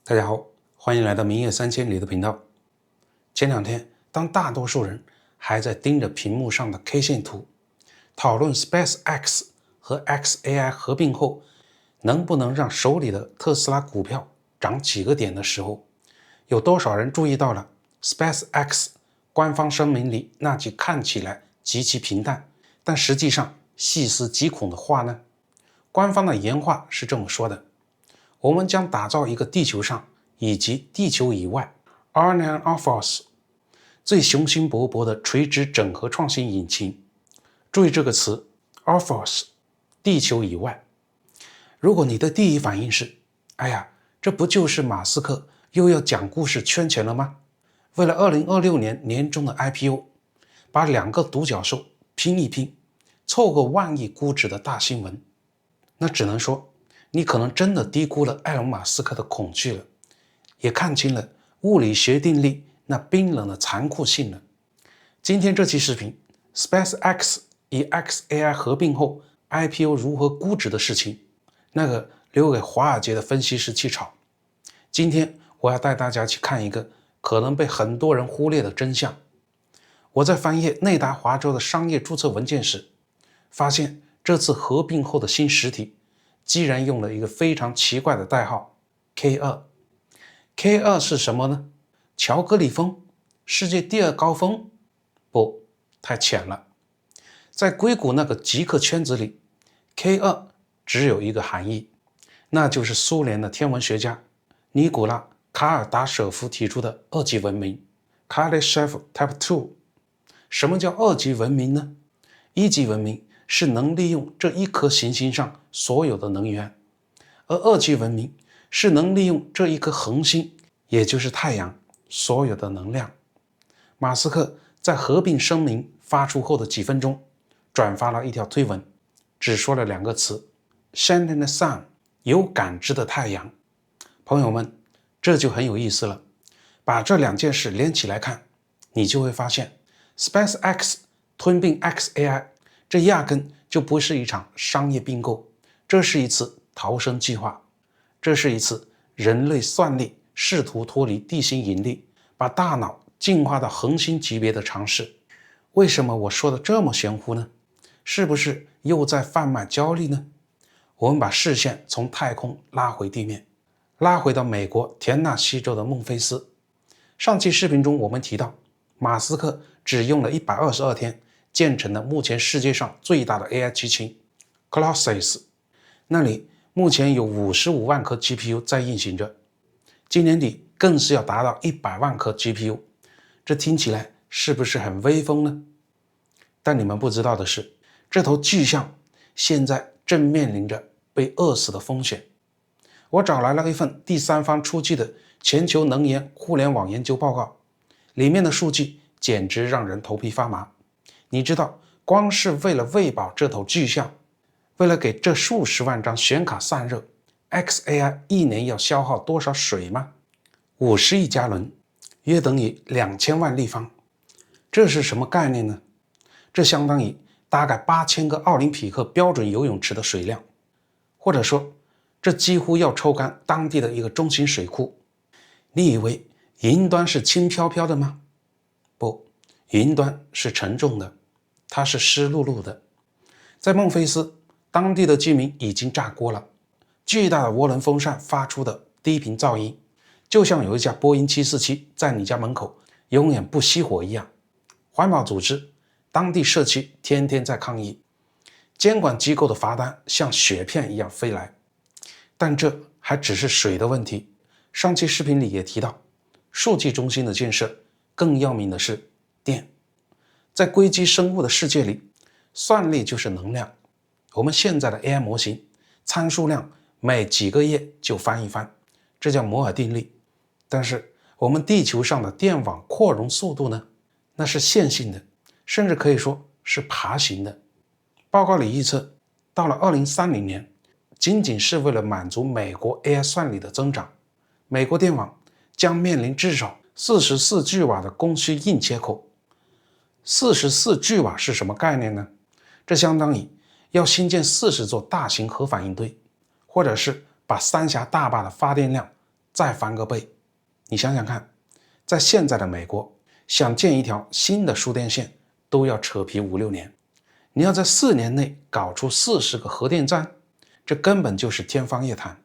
大家好，歡迎來到明月三千里的頻道。前兩天，當大多數人還在盯着屏幕上的 K 線圖，討論 SpaceX 和 xAI 合併後，能不能讓手裡的特斯拉股票漲幾個點的時候，有多少人注意到了 SpaceX 官方聲明裡那句看起來極其平淡，但實際上細思極恐的話呢？官方的原話是這麼說的：我們將打造一個地球上以及地球以外 On and Off-Earth 最雄心勃勃的垂直整合創新引擎。注意這個詞 Off-Earth 地球以外。如果你的第一反應是哎呀，這不就是馬斯克又要講故事圈錢了嗎？為了2026年年中的 IPO 把兩個獨角獸拼一拼，湊個萬億估值的大新聞，那只能說你可能真的低估了埃隆·馬斯克的恐懼了，也看清了物理學定律那冰冷的殘酷性了。今天這期視頻 SpaceX 與 xAI 合併後 IPO 如何估值的事情，那個留給華爾街的分析師去炒。今天我要帶大家去看一個可能被很多人忽略的真相。我在翻閱內達華州的商業註冊文件時，發現這次合併後的新實體既然用了一個非常奇怪的代號 K2。K2 是什麼呢？喬戈里峰？世界第二高峰？不，太淺了。在硅谷那個極客圈子裡， K2 只有一個含義，那就是蘇聯的天文學家尼古拉·卡爾達舍夫提出的二級文明 Kardashev Type 2。什麼叫二級文明呢？一級文明是能利用這一顆行星上所有的能源，而二級文明是能利用這一顆恆星，也就是太陽所有的能量。馬斯克在合併聲明發出後的幾分鐘，轉發了一條推文，只說了兩個詞 Sentient Sun， 有感知的太陽。朋友們，這就很有意思了。把這兩件事連起來看，你就會發現 SpaceX 吞併 xAI，這壓根就不是一場商業併購，這是一次逃生計劃，這是一次人類算力試圖脫離地心引力，把大腦進化到恆星級別的嘗試。為什麼我說的這麼玄乎呢？是不是又在販賣焦慮呢？我們把視線從太空拉回地面，拉回到美國田納西州的孟菲斯。上期視頻中我們提到，馬斯克只用了122天建成了目前世界上最大的 AI 集群 Colossus， 那裡目前有55萬顆 GPU 在運行着，今年底更是要達到100萬顆 GPU， 這聽起來是不是很威風呢？但你們不知道的是，這頭巨象現在正面臨着被餓死的風險。我找來了一份第三方出具的全球能源互聯網研究報告，裡面的數據簡直讓人頭皮發麻。你知道光是為了餵飽這頭巨象，為了給這數十萬張顯卡散熱， xAI 一年要消耗多少水嗎？50億加侖，約等於2000萬立方。這是什麼概念呢？這相當於大概8000個奧林匹克標準游泳池的水量，或者說這幾乎要抽乾當地的一個中型水庫。你以為雲端是輕飄飄的嗎？不，雲端是沉重的，它是濕漉漉的。在孟菲斯，當地的居民已經炸鍋了，巨大的涡轮風扇發出的低頻噪音，就像有一架波音747在你家門口永遠不熄火一樣。環保組織、當地社區天天在抗議，監管機構的罰單像雪片一樣飛來。但這還只是水的問題。上期視頻裡也提到，數據中心的建設更要命的是電。在硅基生物的世界裡，算力就是能量。我們現在的 AI 模型參數量每幾個月就翻一番，這叫摩爾定律。但是我們地球上的電網擴容速度呢？那是線性的，甚至可以說是爬行的。報告裡預測，到了2030年，僅僅是為了滿足美國 AI 算力的增長，美國電網將面臨至少44 G 瓦的供需硬切口。44 G 瓦是什麼概念呢？這相當於要新建40座大型核反應堆，或者是把三峽大壩的發電量再翻個倍。你想想看，在現在的美國，想建一條新的輸電線都要扯皮5-6年，你要在4年內搞出40個核電站，這根本就是天方夜譚。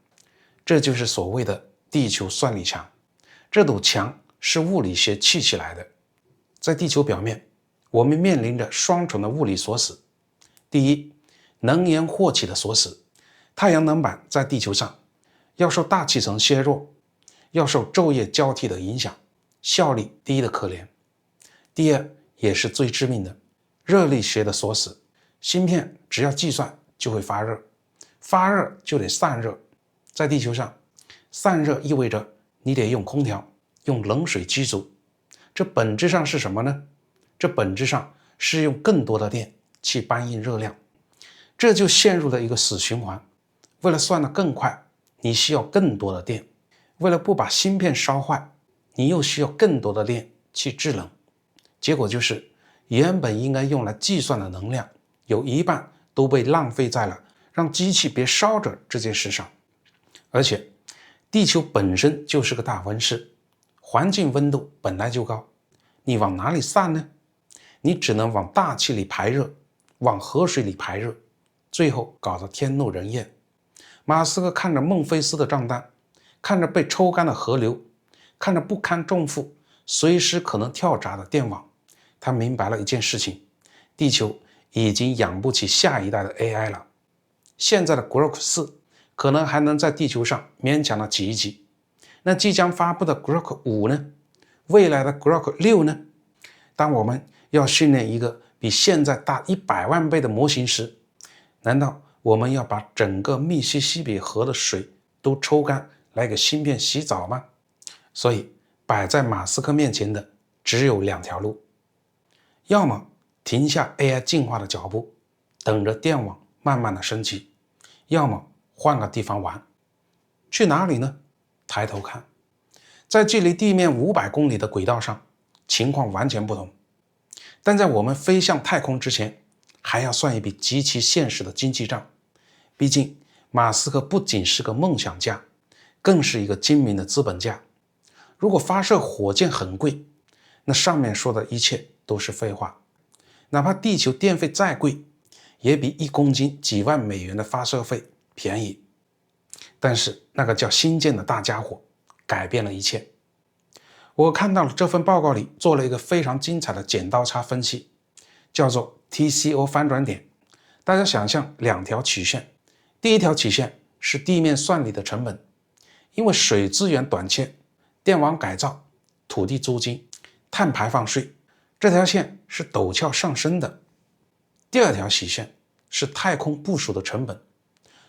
這就是所謂的地球算力牆，這堵牆是物理學砌起來的。在地球表面，我們面臨着雙重的物理鎖死。第一，能源霍起的锁死，太陽能板在地球上要受大气层削弱，要受昼夜交替的影響，效率低得可憐。第二，也是最致命的，熱力学的锁死，芯片只要計算就會發熱，發熱就得散熱。在地球上，散熱意味着你得用空調，用冷水机組，這本質上是什麼呢？這本質上是用更多的電去搬运熱量，這就陷入了一個死循環。為了算得更快，你需要更多的電；為了不把芯片燒壞，你又需要更多的電去制冷。結果就是，原本應該用來計算的能量，有一半都被浪費在了讓機器別燒着這件事上。而且，地球本身就是個大溫室，環境溫度本來就高，你往哪裡散呢？你只能往大氣裡排熱，往河水裡排熱，最後搞得天怒人怨。馬斯克看着孟菲斯的賬單，看着被抽乾的河流，看着不堪重負、隨時可能跳閘的電網，他明白了一件事情：地球已經養不起下一代的 AI 了。現在的 Grok 4可能還能在地球上勉強的擠一擠，那即將發布的 Grok 5呢？未來的 Grok 6呢？當我們要訓練一個比現在大100萬倍的模型時，難道我們要把整個密西西比河的水都抽乾來給芯片洗澡嗎？所以擺在馬斯克面前的只有2條路，要麼停下 AI 進化的腳步，等着電網慢慢的升級，要麼換個地方玩。去哪裡呢？抬頭看，在距離地面500公里的軌道上，情況完全不同。但在我們飛向太空之前，還要算一筆極其現實的經濟賬。畢竟，馬斯克不僅是個夢想家，更是一個精明的資本家。如果發射火箭很貴，那上面說的一切都是廢話。哪怕地球電費再貴，也比1公斤幾萬美元的發射費便宜。但是那個叫星艦的大家伙改變了一切。我看到了這份報告裡做了一個非常精彩的剪刀差分析，叫做 TCO 翻轉點。大家想象2條曲線，第一條曲線是地面算力的成本，因為水資源短缺、電網改造、土地租金、碳排放稅，這條線是陡峭上升的。第二條曲線是太空部署的成本，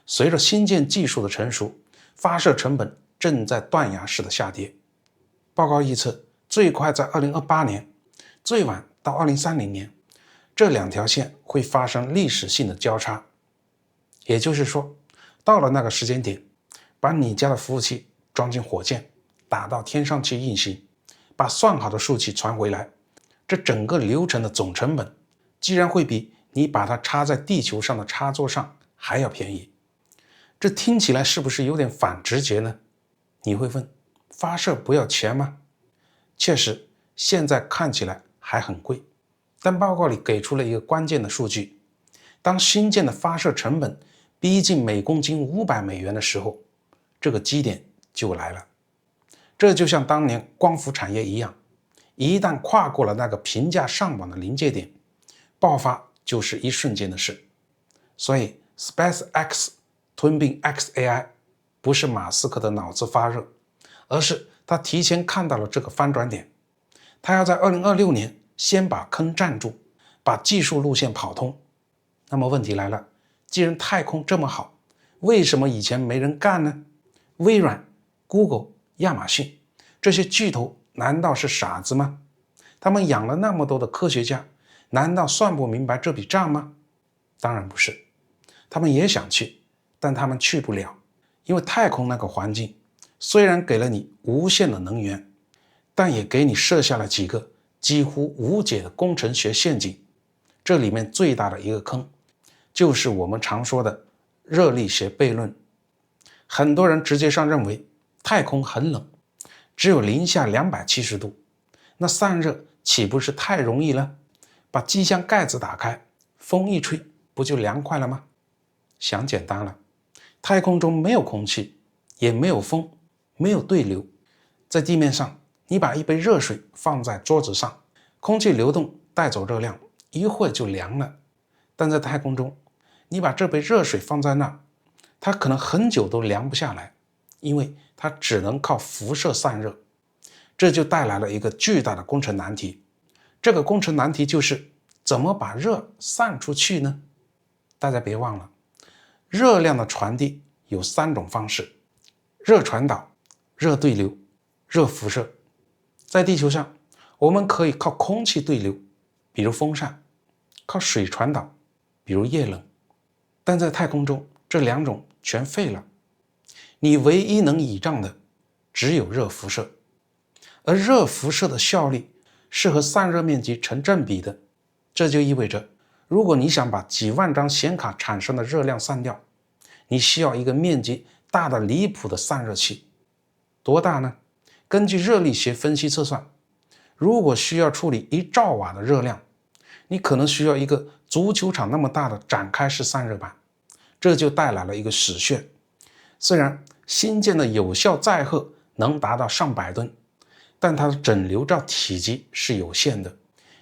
隨着星艦技術的成熟，發射成本正在斷崖式的下跌。報告預測，最快在2028年，最晚到2030年，這2條線會發生歷史性的交叉。也就是說，到了那個時間點，把你家的服務器裝進火箭，打到天上去運行，把算好的數據傳回來，這整個流程的總成本，竟然會比你把它插在地球上的插座上還要便宜。這聽起來是不是有點反直覺呢？你會問，發射不要錢嗎？確實，現在看起來還很貴，但報告裡給出了一個關鍵的數據：當星艦的發射成本逼近每公斤500美元的時候，這個基點就來了。這就像當年光伏產業一樣，一旦跨過了那個評價上網的臨界點，爆發就是一瞬間的事。所以 SpaceX 吞併 xAI 不是馬斯克的腦子發熱，而是他提前看到了這個翻轉點。他要在2026年先把坑占住，把技術路線跑通。那麼問題來了，既然太空這麼好，為什麼以前沒人幹呢？微軟、Google、亞馬遜這些巨頭難道是傻子嗎？他們養了那麼多的科學家，難道算不明白這筆賬嗎？當然不是，他們也想去，但他們去不了，因為太空那個環境雖然給了你無限的能源，但也給你設下了幾個幾乎無解的工程學陷阱。這裡面最大的一個坑，就是我們常說的熱力學悖論。很多人直覺上認為，太空很冷，只有零下270度，那散熱豈不是太容易了？把机箱蓋子打開，風一吹，不就涼快了嗎？想簡單了。太空中沒有空氣，也沒有風，沒有對流。在地面上，你把一杯熱水放在桌子上，空氣流動帶走熱量，一會兒就涼了。但在太空中，你把這杯熱水放在那兒，它可能很久都涼不下來，因為它只能靠輻射散熱。這就帶來了一個巨大的工程難題。這個工程難題就是怎麼把熱散出去呢？大家別忘了，熱量的傳遞有3種方式：熱傳導、熱對流、熱輻射。在地球上，我們可以靠空氣對流，比如風扇；靠水傳導，比如液冷。但在太空中，這2種全廢了。你唯一能倚仗的只有熱輻射，而熱輻射的效率是和散熱面積成正比的。這就意味着，如果你想把幾萬張顯卡產生的熱量散掉，你需要一個面積大得離譜的散熱器。多大呢？根據熱力學分析測算，如果需要處理1兆瓦的熱量，你可能需要一個足球场那麼大的展開式散熱板。這就帶來了一個死穴。雖然新建的有效載荷能達到上百噸，但它的整流罩體積是有限的。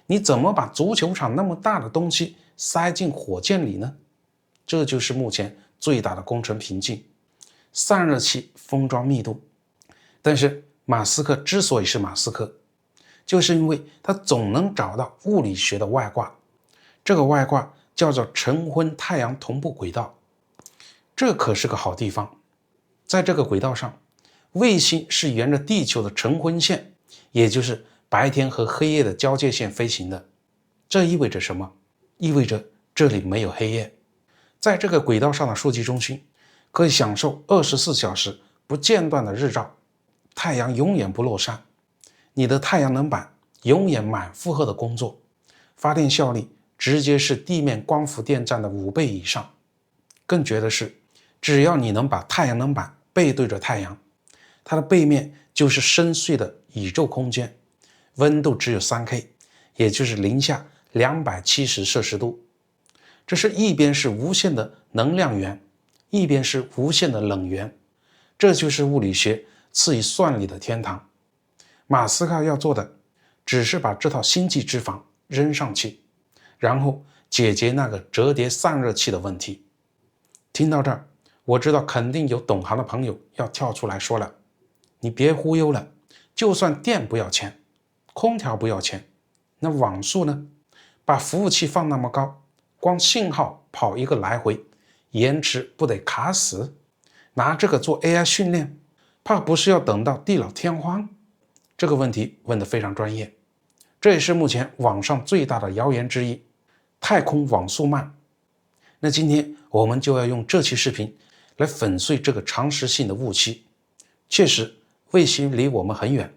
你怎麼把足球場那麼大的東西塞進火箭裡呢？這就是目前最大的工程瓶頸，散熱器封裝密度。但是馬斯克之所以是馬斯克，就是因為他總能找到物理學的外掛。這個外掛叫做晨昏太陽同步軌道。這可是個好地方。在這個軌道上，衛星是沿着地球的晨昏線，也就是白天和黑夜的交界線飛行的。這意味着什麼？意味着這裡沒有黑夜。在這個軌道上的數據中心可以享受24小時不間斷的日照，太陽永遠不落山，你的太陽能板永遠滿負荷的工作，發電效率直接是地面光伏電站的5倍以上。更絕的是，只要你能把太陽能板背对着太陽，它的背面就是深邃的宇宙空间，溫度只有3K， 也就是零下270摄氏度。這是一邊是無限的能量源，一邊是無限的冷源。這就是物理學賜予算力的天堂。馬斯克要做的只是把這套星際之房扔上去，然後解決那個折疊散熱器的問題。聽到這兒，我知道肯定有懂行的朋友要跳出來說了，你別忽悠了，就算電不要錢，空調不要錢，那網速呢？把服務器放那麼高，光信號跑一個來回，延遲不得卡死？拿這個做 AI 訓練，怕不是要等到地老天荒？這個問題問得非常專業，這也是目前網上最大的謠言之一，太空網速慢。那今天我們就要用這期視頻來粉碎這個常識性的誤區。確實，衛星離我們很遠，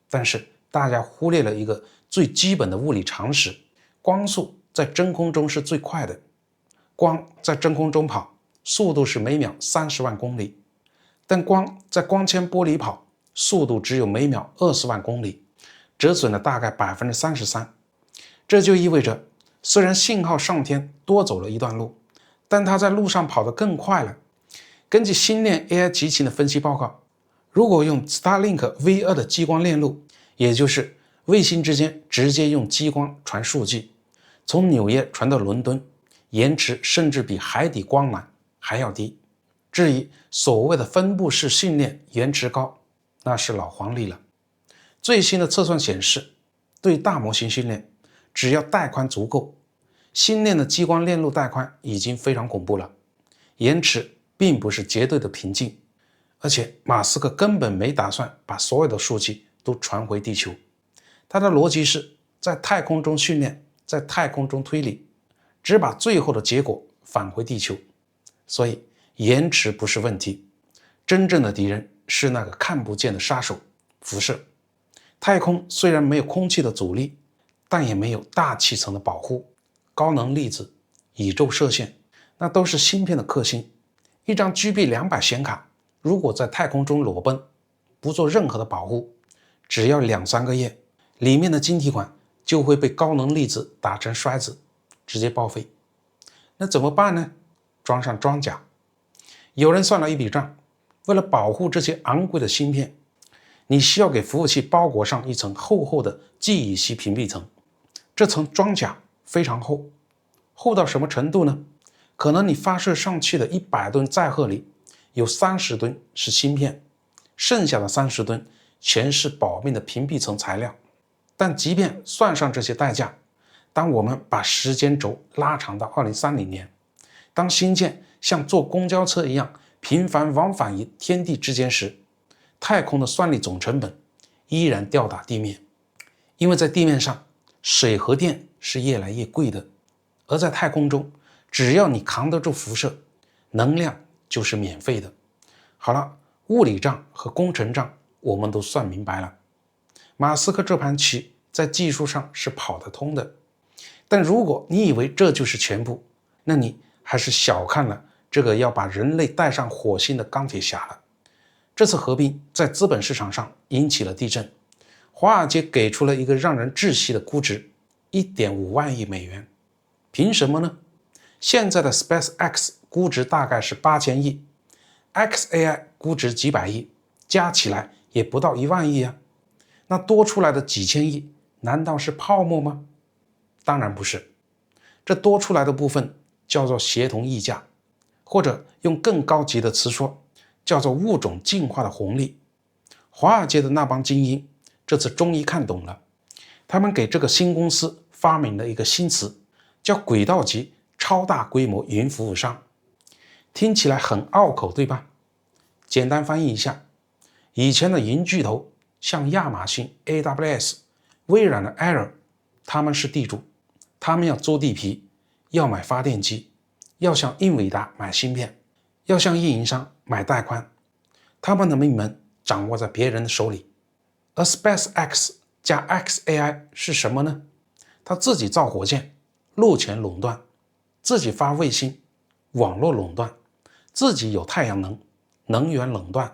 但是大家忽略了一個最基本的物理常識：光速在真空中是最快的。光在真空中跑，速度是每秒30万公里，但光在光纤波里跑，速度只有每秒20万公里，折损了大概33%。這就意味着，雖然信號上天多走了一段路，但它在路上跑得更快了。根据星鏈 AI 集群的分析報告，如果用 Starlink V2 的激光鏈路，也就是衛星之間直接用激光傳數據，從紐約傳到倫敦，延遲甚至比海底光缆還要低。至於所謂的分布式星鏈延遲高，那是老黃歷了。最新的測算顯示，對大模型星鏈，只要帶寬足夠，星鏈的激光鏈路帶寬已經非常恐怖了。延遲並不是絕對的瓶頸，而且馬斯克根本沒打算把所有的數據都傳回地球。他的邏輯是在太空中訓練，在太空中推理，只把最後的結果返回地球。所以延遲不是問題，真正的敵人是那個看不見的杀手——輻射。太空雖然沒有空氣的阻力，但也沒有大氣層的保護。高能粒子、宇宙射線，那都是芯片的克星。一張 GB200 顯卡，如果在太空中裸奔，不做任何的保護，只要2-3個月，裡面的晶體管就會被高能粒子打成摔子，直接報廢。那怎麼辦呢？裝上裝甲。有人算了一筆賬，為了保護這些昂貴的芯片，你需要給服務器包裹上一層厚厚的記憶系屏蔽層。這層裝甲非常厚，厚到什麼程度呢？可能你發射上去的100噸載荷裡，有30噸是芯片，剩下的30噸全是保命的屏蔽層材料。但即便算上這些代價，當我們把時間軸拉長到2030年，當星艦像坐公交車一樣頻繁往返於天地之間時，太空的算力總成本依然吊打地面。因為在地面上，水和電是越來越貴的，而在太空中，只要你扛得住輻射，能量就是免費的。好了，物理賬和工程賬我們都算明白了。馬斯克這盤棋在技術上是跑得通的，但如果你以為這就是全部，那你還是小看了這個要把人類帶上火星的鋼鐵俠了。這次合併在資本市場上引起了地震，華爾街給出了一個讓人窒息的估值，1.5萬億美元。憑什麼呢？現在的 SpaceX 估值大概是8000億 ，xAI 估值幾百億，加起來也不到1萬億啊。那多出來的幾千億，難道是泡沫嗎？當然不是，這多出來的部分叫做協同溢價，或者用更高級的詞說，叫做物種進化的紅利。華爾街的那幫精英這次終於看懂了，他們給這個新公司發明了一個新詞，叫軌道級超大規模雲服務商。聽起來很拗口，對吧？簡單翻譯一下，以前的雲巨頭像亞馬遜 AWS、微軟的 Azure， 他們是地主，他們要租地皮，要買發電機，要向英偉達買芯片，要向運營商買帶寬，他們的命門掌握在別人的手裡。而 SpaceX 加 xAI 是什麼呢？他自己造火箭，陸權壟斷，自己發衛星，網絡壟斷，自己有太陽能，能源壟斷，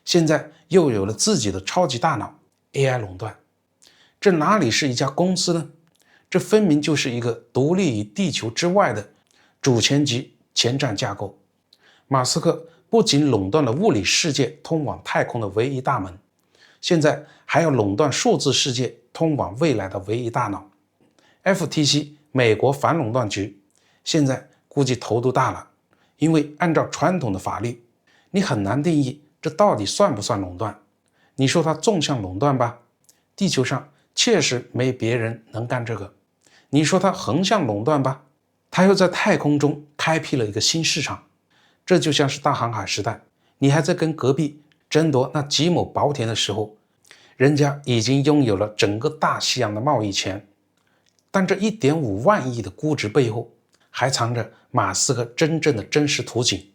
現在又有了自己的超級大腦 AI 壟斷。這哪裡是一家公司呢？這分明就是一個獨立於地球之外的主權級前瞻架構。馬斯克不僅壟斷了物理世界通往太空的唯一大門，現在還要壟斷數字世界通往未來的唯一大腦。FTC 美國反壟斷局現在估計頭都大了，因為按照傳統的法律，你很難定義這到底算不算壟斷。你說它縱向壟斷吧，地球上確實沒別人能幹這個。你說它橫向壟斷吧，它又在太空中開闢了一個新市場。這就像是大航海時代，你還在跟隔壁爭奪那幾畝薄田的時候，人家已經擁有了整個大西洋的貿易權。但這1.5萬億的估值背後，還藏着馬斯克真正的真實圖景，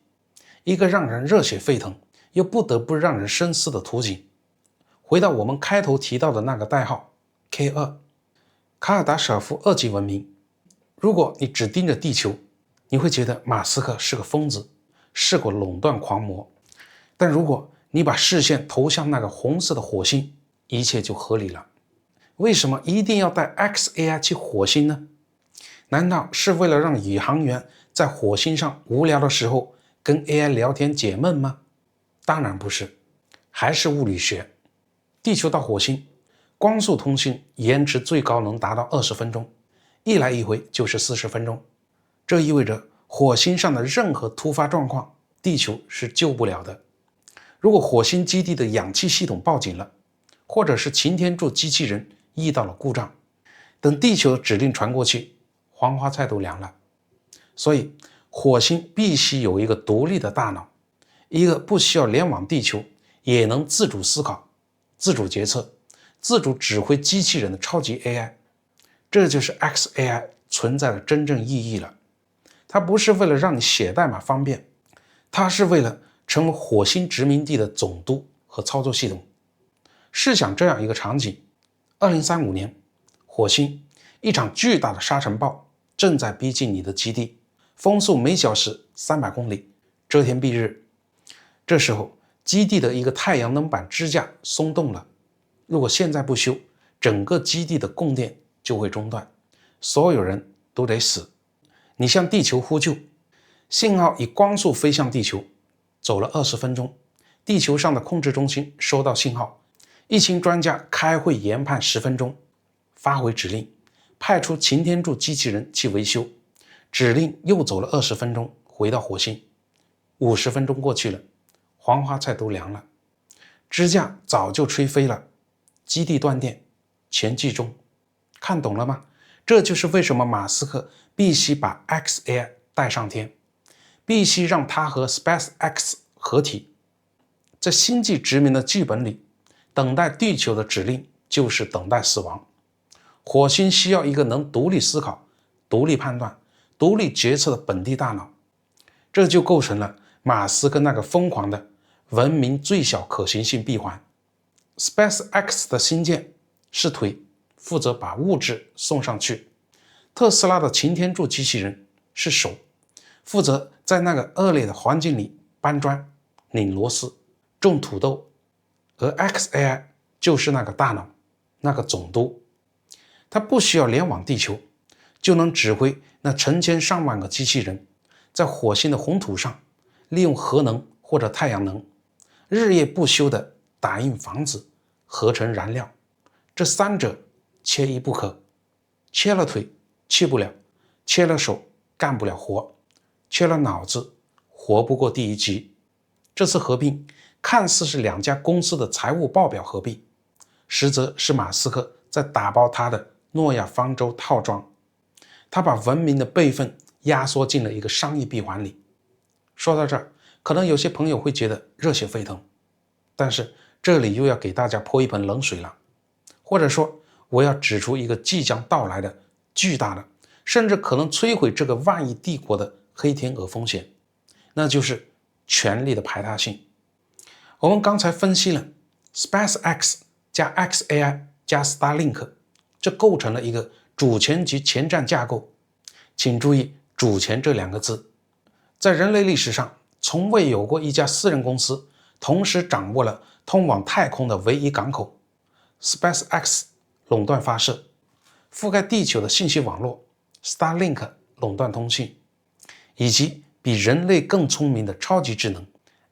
一個讓人熱血沸騰又不得不讓人深思的圖景。回到我們開頭提到的那個代號 K2， 卡爾達舍夫2級文明。如果你只盯着地球，你會覺得馬斯克是個瘋子，是個壟斷狂魔。但如果你把視線投向那個紅色的火星，一切就合理了。為什麼一定要帶 xAI 去火星呢？難道是為了讓宇航員在火星上無聊的時候跟 AI 聊天解悶嗎？當然不是，還是物理學。地球到火星，光速通信延遲最高能達到20分鐘，一來一回就是40分鐘。這意味着火星上的任何突發狀況，地球是救不了的。如果火星基地的氧氣系統報警了，或者是擎天柱機器人遇到了故障，等地球的指令傳過去，黄花菜都涼了。所以火星必須有一個獨立的大腦，一個不需要聯網地球也能自主思考、自主決策、自主指揮機器人的超級 AI。 這就是 xAI 存在的真正意義了。它不是為了讓你寫代碼方便，它是為了成为火星殖民地的總督和操作系統。試想这樣一個場景，2035年，火星一場巨大的沙塵暴正在逼近你的基地，風速每小時300公里，遮天蔽日。這時候，基地的一個太陽能板支架鬆動了，如果現在不修，整個基地的供電就會中斷，所有人都得死。你向地球呼救，信號以光速飛向地球，走了20分鐘，地球上的控制中心收到信號，一群專家開會研判10分鐘，發回指令，派出擎天柱機器人去維修，指令又走了20分鐘，回到火星。50分鐘過去了，黃花菜都涼了，支架早就吹飛了，基地斷電，全劇終。看懂了吗？這就是為什麼馬斯克必須把 xAI 帶上天，必須讓它和 SpaceX 合體。在星際殖民的劇本裡，等待地球的指令就是等待死亡。火星需要一個能獨立思考、獨立判斷、獨立決策的本地大腦，這就構成了馬斯克那個瘋狂的文明最小可行性閉環。SpaceX 的星艦是腿，負責把物質送上去；特斯拉的擎天柱機器人是手，負責在那個惡劣的環境裡搬磚、擰螺絲、種土豆；而 xAI 就是那個大腦，那個總督，它不需要聯網地球，就能指揮那成千上萬個機器人在火星的紅土上，利用核能或者太陽能，日夜不休地打印房子、合成燃料。這三者缺一不可，缺了腿去不了，缺了手幹不了活，缺了腦子活不過第1集。這次合併看似是2家公司的財務報表合併，實則是馬斯克在打包他的諾亞方舟套裝，他把文明的備份壓縮進了一個商業閉環裡。說到這兒，可能有些朋友會覺得熱血沸騰，但是這裡又要給大家潑一盆冷水了，或者說我要指出一個即將到來的巨大的，甚至可能摧毀這個萬億帝國的黑天鵝風險，那就是權力的排他性。我們剛才分析了 SpaceX 加 xAI 加 Starlink， 這構成了一個主權級前瞻架構。請注意主權這2個字，在人類歷史上從未有過一家私人公司同時掌握了通往太空的唯一港口。 SpaceX 壟斷發射，覆蓋地球的信息網絡， Starlink 壟斷通信，以及比人類更聰明的超級智能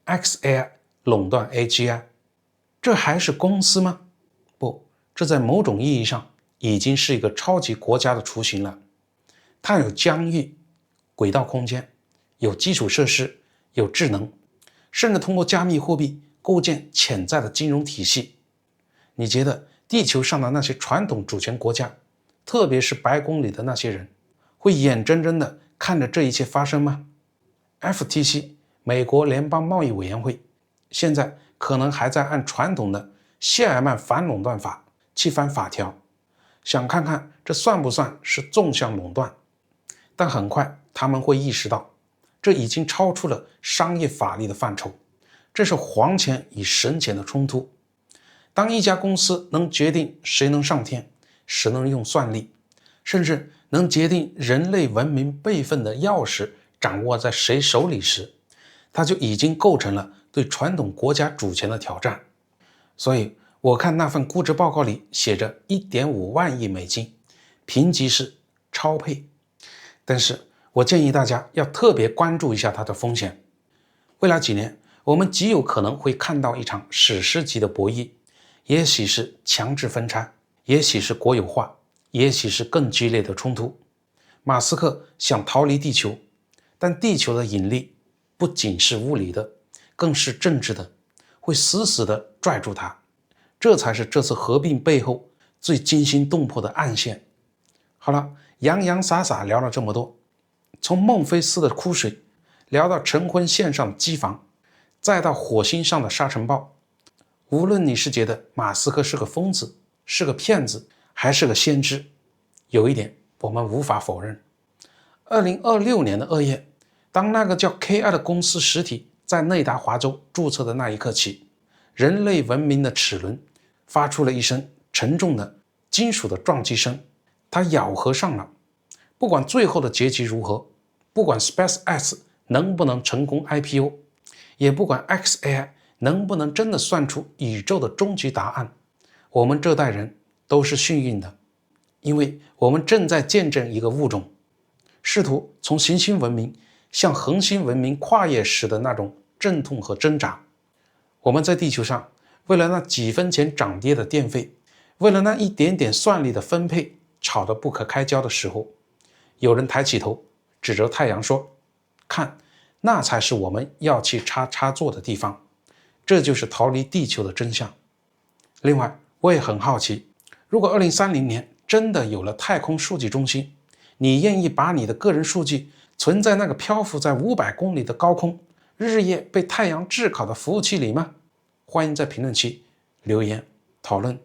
xAI 壟斷 AGI。 這還是公司嗎？不，這在某種意義上已經是一個超級國家的雛形了。它有疆域、軌道空間，有基礎設施，有智能，甚至通過加密貨幣構建潛在的金融體系。你覺得地球上的那些傳統主權國家，特別是白宮裡的那些人，會眼睜睜地看着這一切發生嗎？ FTC 美國聯邦貿易委員會現在可能還在按傳統的謝爾曼反壟斷法去翻法條，想看看這算不算是縱向壟斷。但很快他們會意識到，這已經超出了商業法律的範疇，這是皇權與神權的衝突。當一家公司能決定誰能上天，誰能用算力，甚至能決定人類文明備份的鑰匙掌握在誰手裡時，它就已經構成了對傳統國家主權的挑戰。所以我看那份估值報告裡寫着 1.5 萬億美金，評級是超配。但是我建議大家要特別關注一下它的風險。未來幾年，我們極有可能會看到一場史詩級的博弈，也許是強制分拆，也許是國有化，也許是更劇烈的衝突。馬斯克想逃離地球，但地球的引力不僅是物理的，更是政治的，會死死地拽住他。這才是這次合併背後最驚心動魄的暗線。好了，洋洋灑灑聊了這麼多，從孟菲斯的枯水聊到晨昏線上的機房，再到火星上的沙塵暴。無論你是覺得馬斯克是個瘋子，是個騙子，還是個先知，有一點我們無法否認。2026年的2月，當那個叫 K2 的公司實體在內達華州註冊的那一刻起，人類文明的齒輪發出了一聲沉重的金屬的撞擊聲，它咬合上了。不管最後的結局如何，不管 SpaceX 能不能成功 IPO， 也不管 xAI 能不能真的算出宇宙的終極答案？我們這代人都是幸運的，因為我們正在見證一個物種試圖從行星文明向恆星文明跨越時的那種陣痛和掙扎。我們在地球上，為了那幾分錢漲跌的電費，為了那一點點算力的分配，吵得不可開交的時候，有人抬起頭，指着太陽說：“看，那才是我們要去插座的地方。”這就是逃離地球的真相。另外，我也很好奇，如果2030年真的有了太空数據中心，你愿意把你的個人數據存在那個漂浮在500公里的高空，日夜被太陽炙烤的服務器裡嗎？歡迎在評論區留言討論，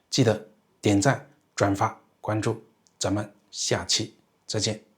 記得點讚、轉發、關注，咱們下期再見。